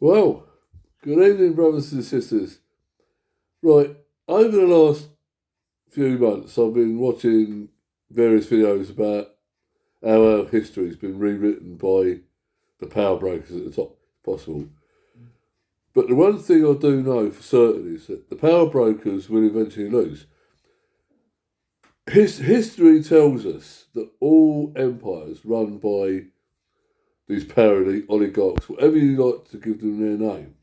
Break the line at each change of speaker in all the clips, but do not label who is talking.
Well, good evening, brothers and sisters. Right, over the last few months, I've been watching various videos about how our history's been rewritten by the power brokers at the top possible. But the one thing I do know for certain is that the power brokers will eventually lose. History tells us that all empires run by these power oligarchs, whatever you like to give them their name,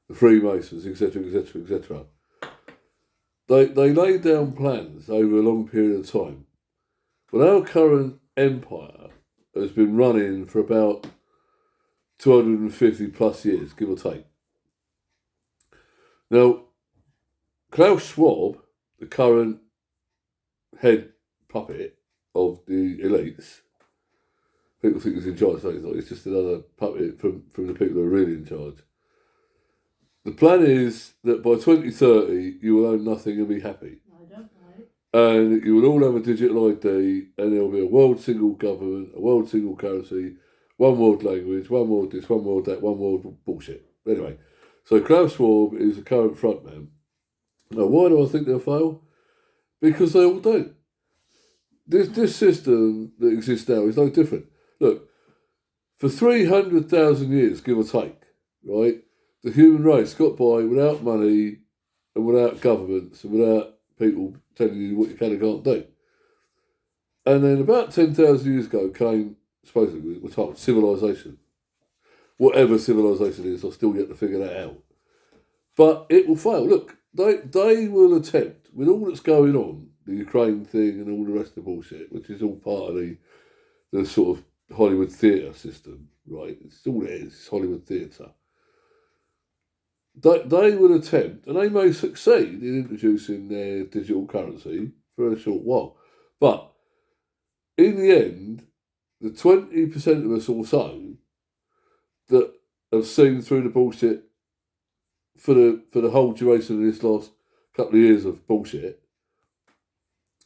the Freemasons, etc., etc., etc. They lay down plans over a long period of time. Well, our current empire has been running for about 250 plus years, give or take. Now, Klaus Schwab, the current head puppet of the elites, people think he's in charge, so he's just another puppet from the people who are really in charge. The plan is that by 2030, you will own nothing and be happy.
I don't know.
And you will all have a digital ID, and there will be a world single government, a world single currency, one world language, one world this, one world that, one world bullshit. Anyway, so Klaus Schwab is the current frontman. Now, why do I think they'll fail? Because they all do. This system that exists now is no different. Look, for 300,000 years, give or take, right, the human race got by without money and without governments and without people telling you what you can and can't do. And then about 10,000 years ago came, supposedly, we're told, civilization. Whatever civilization is, I've still yet to figure that out. But it will fail. Look, they will attempt, with all that's going on, the Ukraine thing and all the rest of the bullshit, which is all part of the sort of Hollywood theatre system, right? It's all it is, it's Hollywood theatre. They will attempt, and they may succeed in introducing their digital currency for a short while. But in the end, the 20% of us or so that have seen through the bullshit for the whole duration of this last couple of years of bullshit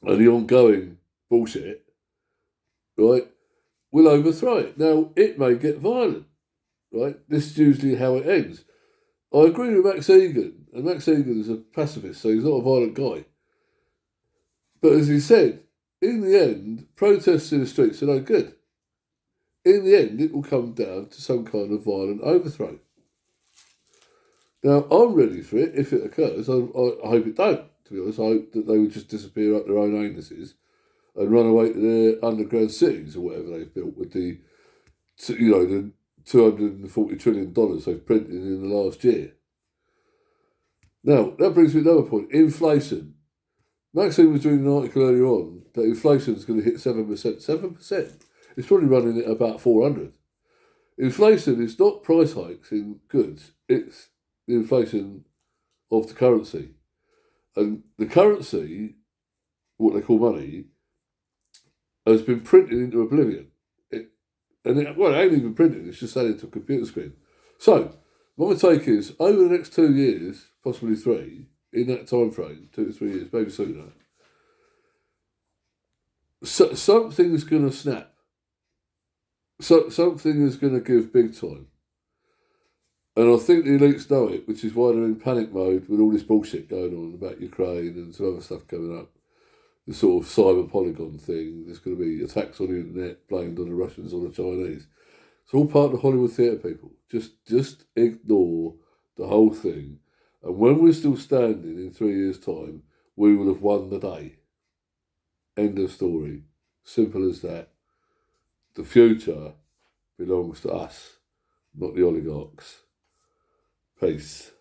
and the ongoing bullshit, right, will overthrow it. Now, it may get violent, right? This is usually how it ends. I agree with Max Egan, and Max Egan is a pacifist, so he's not a violent guy. But as he said, in the end, protests in the streets are no good. In the end, it will come down to some kind of violent overthrow. Now, I'm ready for it if it occurs. I hope it don't, to be honest. I hope that they would just disappear up their own anuses and run away to their underground cities or whatever they've built with the $240 trillion they've printed in the last year. Now, that brings me to another point. Inflation. Maxine was doing an article earlier on that inflation is going to hit 7%. 7%? It's probably running at about 400. Inflation is not price hikes in goods. It's the inflation of the currency. And the currency, what they call money, has been printed into oblivion. It ain't even printed, it's just added into a computer screen. So, my take is, over the next 2 years, possibly 3, in that time frame, 2 to 3 years, maybe sooner, something's going to snap. Something is going to give big time. And I think the elites know it, which is why they're in panic mode with all this bullshit going on about Ukraine and some other stuff coming up. The sort of cyber polygon thing. There's going to be attacks on the internet blamed on the Russians or the Chinese. It's all part of the Hollywood theatre, people. Just ignore the whole thing. And when we're still standing in 3 years' time, we will have won the day. End of story. Simple as that. The future belongs to us, not the oligarchs. Peace.